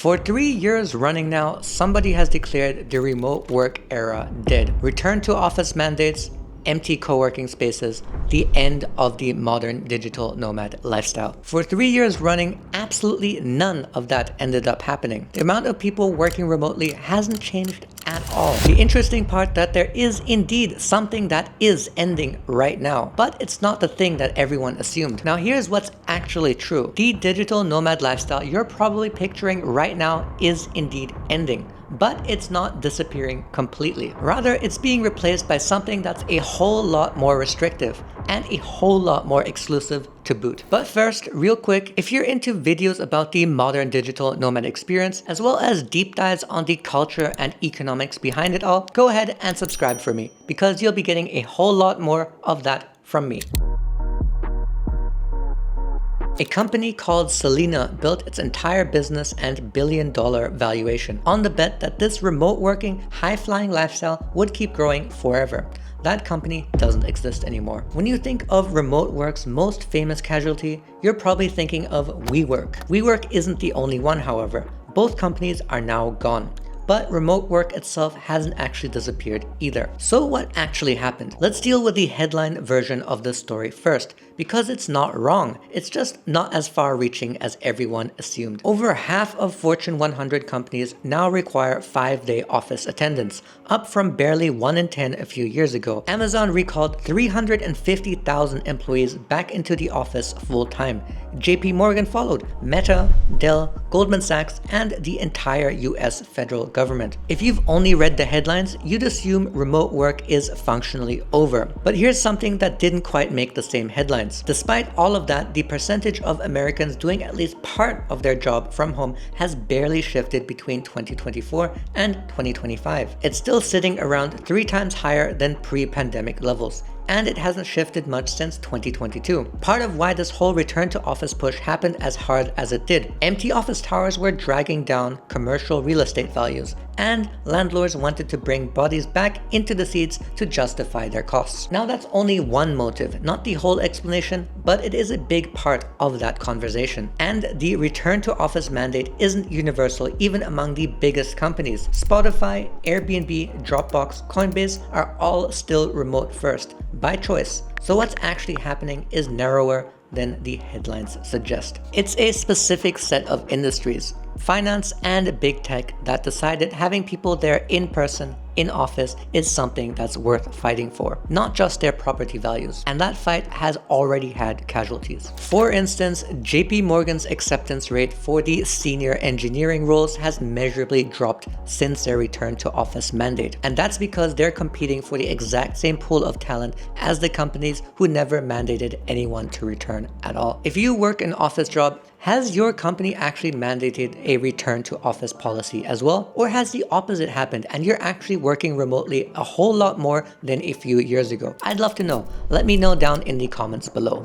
For 3 years running now, somebody has declared the remote work era dead. Return to office mandates, empty co-working spaces, the end of the modern digital nomad lifestyle. For 3 years running, absolutely none of that ended up happening. The amount of people working remotely hasn't changed at all. The interesting part that there is indeed something that is ending right now, but it's not the thing that everyone assumed. Now here's what's actually true. The digital nomad lifestyle you're probably picturing right now is indeed ending. But it's not disappearing completely. Rather, it's being replaced by something that's a whole lot more restrictive and a whole lot more exclusive to boot. But first, real quick, if you're into videos about the modern digital nomad experience, as well as deep dives on the culture and economics behind it all, go ahead and subscribe for me, because you'll be getting a whole lot more of that from me. A company called Selina built its entire business and billion-dollar valuation on the bet that this remote working, high-flying lifestyle would keep growing forever. That company doesn't exist anymore. When you think of remote work's most famous casualty, you're probably thinking of WeWork. WeWork isn't the only one, however. Both companies are now gone. But remote work itself hasn't actually disappeared either. So what actually happened? Let's deal with the headline version of this story first, because it's not wrong. It's just not as far-reaching as everyone assumed. Over half of Fortune 100 companies now require 5-day office attendance, up from barely 1 in 10 a few years ago. Amazon recalled 350,000 employees back into the office full-time. JP Morgan followed, Meta, Dell, Goldman Sachs, and the entire US federal government. If you've only read the headlines, you'd assume remote work is functionally over. But here's something that didn't quite make the same headlines. Despite all of that, the percentage of Americans doing at least part of their job from home has barely shifted between 2024 and 2025. It's still sitting around 3 times higher than pre-pandemic levels, and it hasn't shifted much since 2022. Part of why this whole return to office push happened as hard as it did. Empty office towers were dragging down commercial real estate values, and landlords wanted to bring bodies back into the seats to justify their costs. Now that's only one motive, not the whole explanation, but it is a big part of that conversation. And the return to office mandate isn't universal even among the biggest companies. Spotify, Airbnb, Dropbox, Coinbase are all still remote first, by choice. So what's actually happening is narrower than the headlines suggest. It's a specific set of industries, finance and big tech, that decided having people there in person, in office, is something that's worth fighting for, not just their property values. And that fight has already had casualties. For instance, JP Morgan's acceptance rate for the senior engineering roles has measurably dropped since their return to office mandate. And that's because they're competing for the exact same pool of talent as the companies who never mandated anyone to return at all. If you work an office job, has your company actually mandated a return to office policy as well? Or has the opposite happened and you're actually working remotely a whole lot more than a few years ago? I'd love to know. Let me know down in the comments below.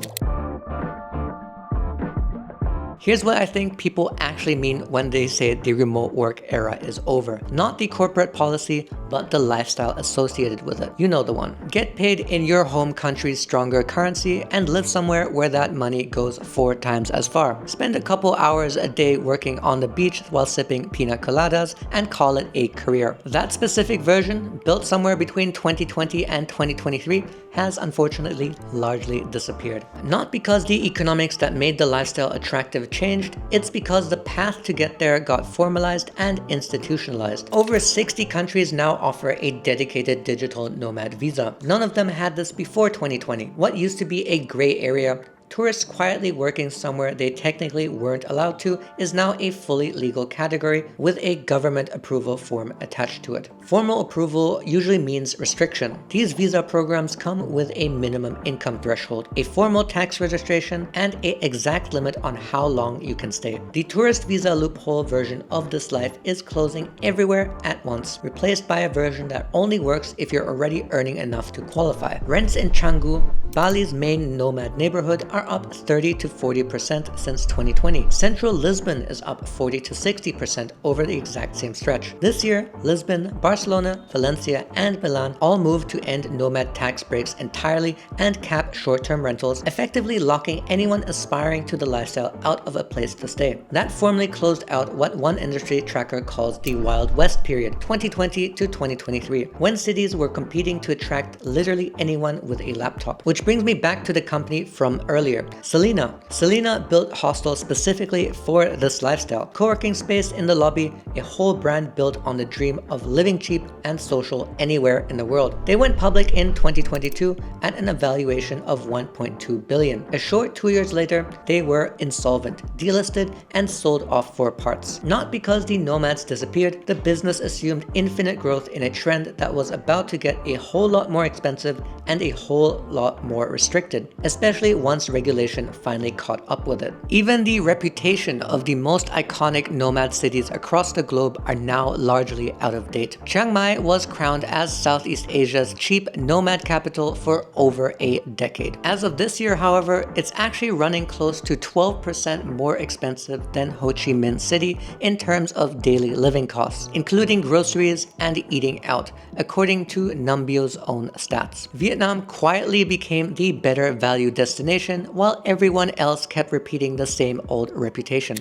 Here's what I think people actually mean when they say the remote work era is over. Not the corporate policy, but the lifestyle associated with it. You know the one. Get paid in your home country's stronger currency and live somewhere where that money goes 4 times as far. Spend a couple hours a day working on the beach while sipping pina coladas and call it a career. That specific version, built somewhere between 2020 and 2023, has unfortunately largely disappeared. Not because the economics that made the lifestyle attractive changed, it's because the path to get there got formalized and institutionalized. Over 60 countries now offer a dedicated digital nomad visa. None of them had this before 2020. What used to be a gray area, tourists quietly working somewhere they technically weren't allowed to, is now a fully legal category with a government approval form attached to it. Formal approval usually means restriction. These visa programs come with a minimum income threshold, a formal tax registration, and an exact limit on how long you can stay. The tourist visa loophole version of this life is closing everywhere at once, replaced by a version that only works if you're already earning enough to qualify. Rents in Canggu, Bali's main nomad neighborhood, are up 30 to 40% since 2020. Central Lisbon is up 40 to 60% over the exact same stretch. This year, Lisbon, Barcelona, Valencia, and Milan all moved to end nomad tax breaks entirely and cap short-term rentals, effectively locking anyone aspiring to the lifestyle out of a place to stay. That formally closed out what one industry tracker calls the Wild West period, 2020 to 2023, when cities were competing to attract literally anyone with a laptop. Which brings me back to the company from earlier, Selina. Selina built hostels specifically for this lifestyle. Co-working space in the lobby, a whole brand built on the dream of living cheap and social anywhere in the world. They went public in 2022 at an evaluation of 1.2 billion. A short 2 years later, they were insolvent, delisted, and sold off for parts. Not because the nomads disappeared, the business assumed infinite growth in a trend that was about to get a whole lot more expensive and a whole lot more restricted, especially once regulation finally caught up with it. Even the reputation of the most iconic nomad cities across the globe are now largely out of date. Chiang Mai was crowned as Southeast Asia's cheap nomad capital for over a decade. As of this year, however, it's actually running close to 12% more expensive than Ho Chi Minh City in terms of daily living costs, including groceries and eating out, according to Numbio's own stats. Vietnam quietly became the better value destination while everyone else kept repeating the same old reputation.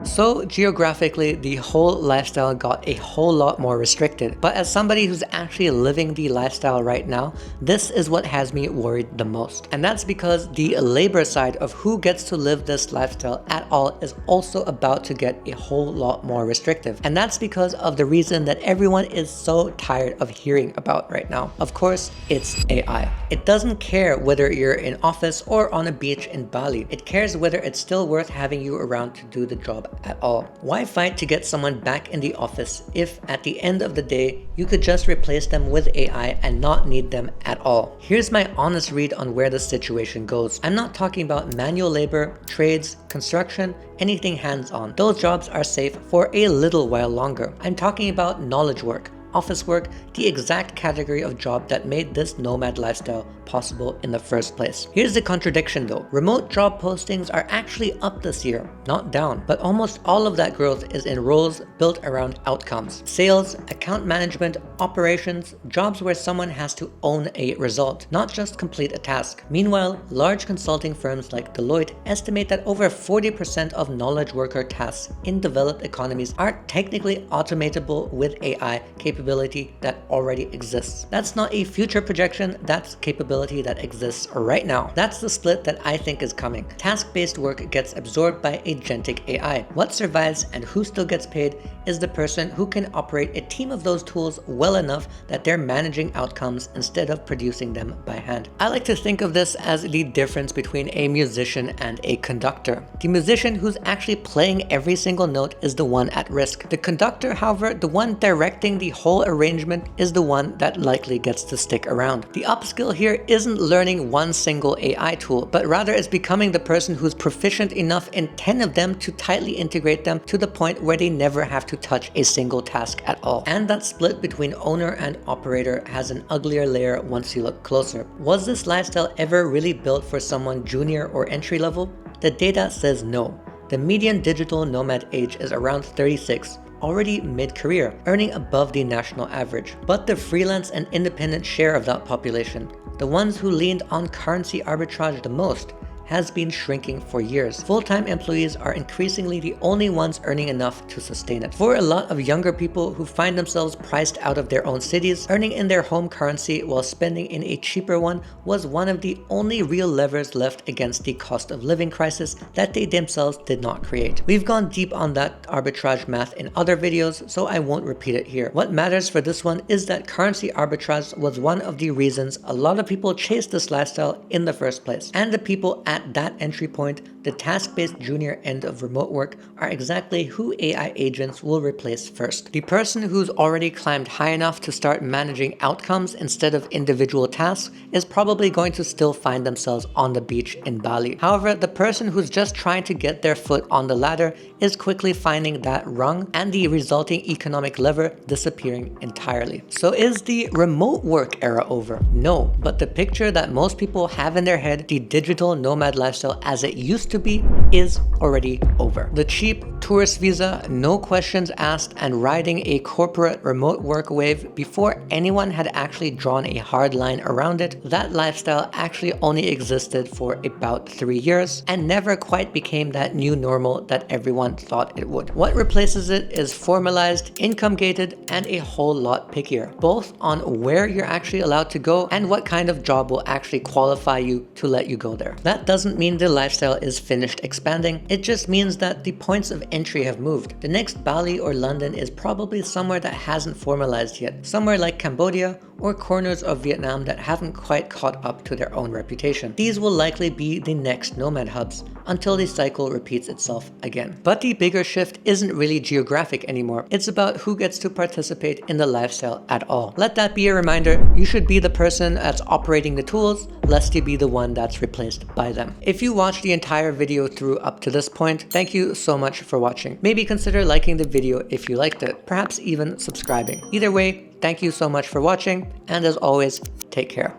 So geographically, the whole lifestyle got a whole lot more restricted. But as somebody who's actually living the lifestyle right now, this is what has me worried the most. And that's because the labor side of who gets to live this lifestyle at all is also about to get a whole lot more restrictive. And that's because of the reason that everyone is so tired of hearing about right now. Of course, it's AI. It doesn't care whether you're in office or on a beach in Bali. It cares whether it's still worth having you around to do the job at all. Why fight to get someone back in the office if at the end of the day you could just replace them with AI and not need them at all? Here's my honest read on where the situation goes. I'm not talking about manual labor, trades, construction, anything hands-on. Those jobs are safe for a little while longer. I'm talking about knowledge work, office work, the exact category of job that made this nomad lifestyle possible in the first place. Here's the contradiction though. Remote job postings are actually up this year, not down, but almost all of that growth is in roles built around outcomes. Sales, account management, operations, jobs where someone has to own a result, not just complete a task. Meanwhile, large consulting firms like Deloitte estimate that over 40% of knowledge worker tasks in developed economies are technically automatable with AI capability that already exists. That's not a future projection, that's capability that exists right now. That's the split that I think is coming. Task-based work gets absorbed by agentic AI. What survives and who still gets paid is the person who can operate a team of those tools well enough that they're managing outcomes instead of producing them by hand. I like to think of this as the difference between a musician and a conductor. The musician who's actually playing every single note is the one at risk. The conductor, however, the one directing the whole arrangement, is the one that likely gets to stick around. The upskill here isn't learning one single AI tool, but rather is becoming the person who's proficient enough in 10 of them to tightly integrate them to the point where they never have to touch a single task at all. And that split between owner and operator has an uglier layer once you look closer. Was this lifestyle ever really built for someone junior or entry level? The data says no. The median digital nomad age is around 36, already mid-career, earning above the national average. But the freelance and independent share of that population, the ones who leaned on currency arbitrage the most, has been shrinking for years. Full-time employees are increasingly the only ones earning enough to sustain it. For a lot of younger people who find themselves priced out of their own cities, earning in their home currency while spending in a cheaper one was one of the only real levers left against the cost of living crisis that they themselves did not create. We've gone deep on that arbitrage math in other videos, so I won't repeat it here. What matters for this one is that currency arbitrage was one of the reasons a lot of people chased this lifestyle in the first place, and the people at that entry point the task-based junior end of remote work are exactly who AI agents will replace first. The person who's already climbed high enough to start managing outcomes instead of individual tasks is probably going to still find themselves on the beach in Bali. However, the person who's just trying to get their foot on the ladder is quickly finding that rung and the resulting economic lever disappearing entirely. So is the remote work era over? No, but the picture that most people have in their head, the digital nomad lifestyle as it used to be, is already over. The cheap tourist visa, no questions asked, and riding a corporate remote work wave before anyone had actually drawn a hard line around it, that lifestyle actually only existed for about 3 years and never quite became that new normal that everyone thought it would. What replaces it is formalized, income gated, and a whole lot pickier, both on where you're actually allowed to go and what kind of job will actually qualify you to let you go there. That doesn't mean the lifestyle is finished expanding, it just means that the points of entry have moved. The next Bali or London is probably somewhere that hasn't formalized yet, somewhere like Cambodia or corners of Vietnam that haven't quite caught up to their own reputation. These will likely be the next nomad hubs until the cycle repeats itself again. But the bigger shift isn't really geographic anymore. It's about who gets to participate in the lifestyle at all. Let that be a reminder, you should be the person that's operating the tools, lest you be the one that's replaced by them. If you watched the entire video through up to this point, thank you so much for watching. Maybe consider liking the video if you liked it, perhaps even subscribing. Either way, thank you so much for watching, and as always, take care.